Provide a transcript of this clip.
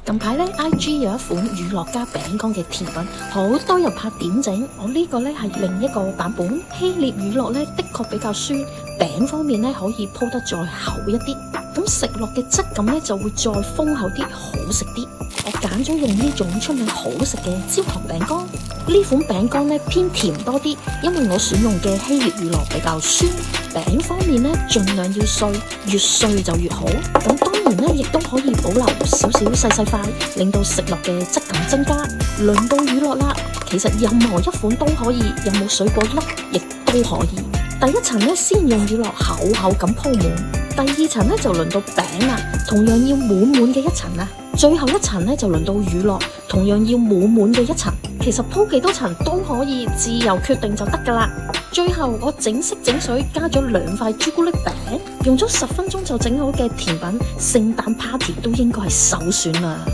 近排咧 IG 有一款乳酪加餅乾嘅甜品，好多人拍點整。我呢個咧係另一個版本，希臘乳酪咧的確比較酸，餅方面咧可以鋪得再厚一啲，咁食落嘅質感咧就會再豐厚啲，好食啲。我揀咗用呢種出名好食嘅焦糖餅乾，呢款餅乾咧偏甜多啲，因為我選用嘅希臘乳酪比較酸。餅方面咧盡量要碎，越碎就越好。咁當然咧亦都可以保留少少細塊，令到食落嘅質感增加。輪到乳酪啦，其實任何一款都可以，有冇水果粒亦都可以。第一層咧先用乳酪厚厚咁鋪滿，第二層咧就輪到餅啦，同樣要滿滿嘅一層啊。最後一層咧就輪到乳酪，同樣要滿滿嘅一層。其實鋪幾多層都可以，自由決定就得噶啦。最後我整色整水加咗2塊朱古力餅，用咗10分鐘就整好嘅甜品，聖誕 party 都應該係首選啦。